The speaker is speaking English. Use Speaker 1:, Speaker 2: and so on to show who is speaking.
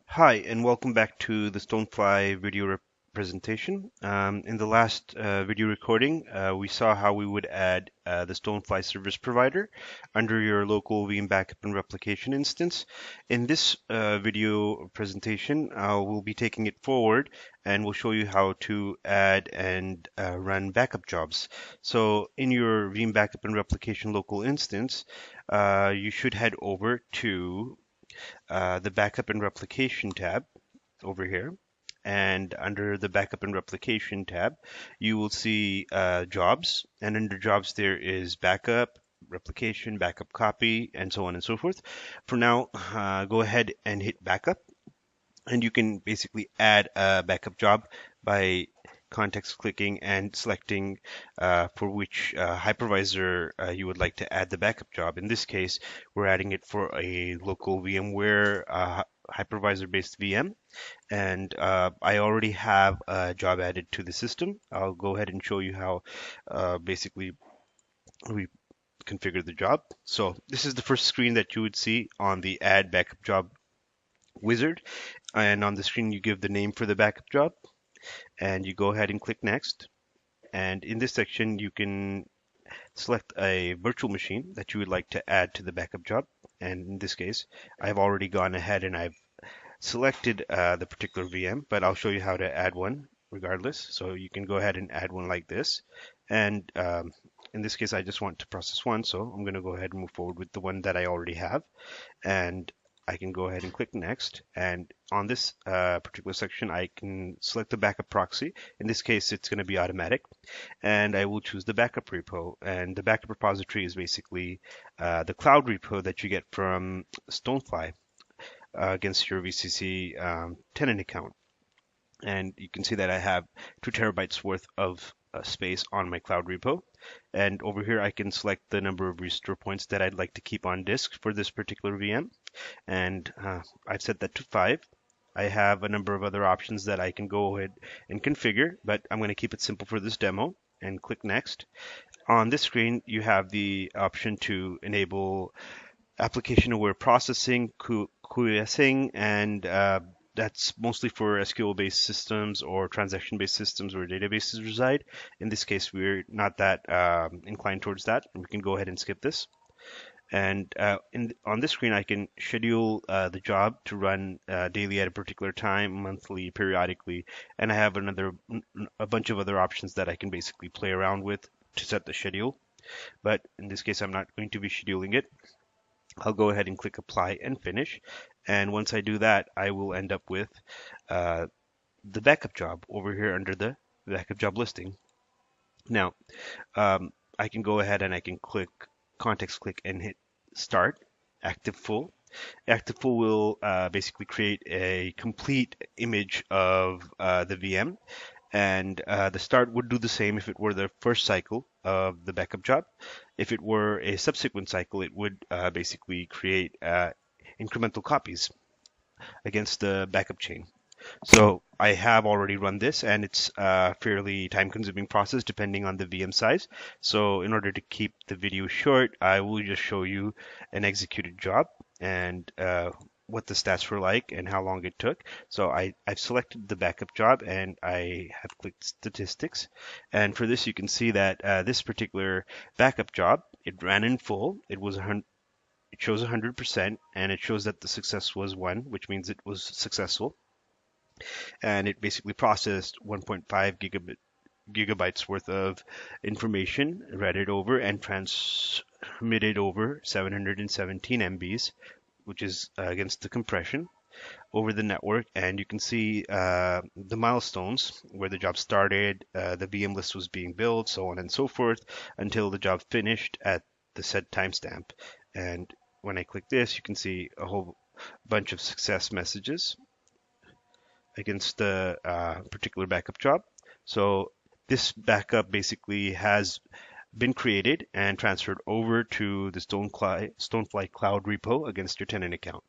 Speaker 1: Hi, and welcome back to the StoneFly video presentation. In the last video recording, we saw how we would add the StoneFly service provider under your local VM backup and replication instance. In this video presentation, we'll be taking it forward and we'll show you how to add and run backup jobs. So in your VM backup and replication local instance, you should head over to the backup and replication tab over here. And under the backup and replication tab, you will see jobs. And under jobs, there is backup, replication, backup copy, and so on and so forth. For now, go ahead and hit backup. And you can basically add a backup job by context clicking and selecting for which hypervisor you would like to add the backup job. In this case, we're adding it for a local VMware hypervisor-based VM, and I already have a job added to the system. I'll go ahead and show you how basically we configure the job. So this is the first screen that you would see on the Add Backup Job wizard, and on the screen you give the name for the backup job, and you go ahead and click Next. And in this section, you can select a virtual machine that you would like to add to the backup job. And in this case, I've already gone ahead and I've selected the particular VM, but I'll show you how to add one regardless. So you can go ahead and add one like this. And in this case, I just want to process one, so I'm going to go ahead and move forward with the one that I already have. And I can go ahead and click Next. And on this particular section, I can select the backup proxy. In this case, it's going to be automatic. And I will choose the backup repo. And the backup repository is basically the cloud repo that you get from StoneFly against your VCC tenant account. And you can see that I have 2 terabytes worth of space on my cloud repo. And over here, I can select the number of restore points that I'd like to keep on disk for this particular VM. And I've set that to 5. I have a number of other options that I can go ahead and configure, but I'm going to keep it simple for this demo and click Next. On this screen, you have the option to enable application-aware processing, QoSing, and that's mostly for SQL-based systems or transaction-based systems where databases reside. In this case, we're not that inclined towards that. We can go ahead and skip this. And on this screen, I can schedule the job to run daily at a particular time, monthly, periodically, and I have a bunch of other options that I can basically play around with to set the schedule. But in this case, I'm not going to be scheduling it. I'll go ahead and click Apply and Finish. And once I do that, I will end up with the backup job over here under the backup job listing. Now, I can go ahead and I can context click and hit Start Active Full. Active Full will basically create a complete image of the VM. And the start would do the same if it were the first cycle of the backup job. If it were a subsequent cycle, it would basically create incremental copies against the backup chain. So I have already run this, and it's a fairly time-consuming process depending on the VM size. So in order to keep the video short, I will just show you an executed job and what the stats were like and how long it took. So I've selected the backup job and I have clicked statistics. And for this, you can see that this particular backup job, it ran in full. It shows 100%, and it shows that the success was 1, which means it was successful. And it basically processed 1.5 gigabytes worth of information, read it over, and transmitted over 717 MBs, which is against the compression over the network. And you can see the milestones where the job started, the VM list was being built, so on and so forth, until the job finished at the said timestamp. And when I click this, you can see a whole bunch of success messages against the particular backup job. So this backup basically has been created and transferred over to the StoneFly Cloud repo against your tenant account.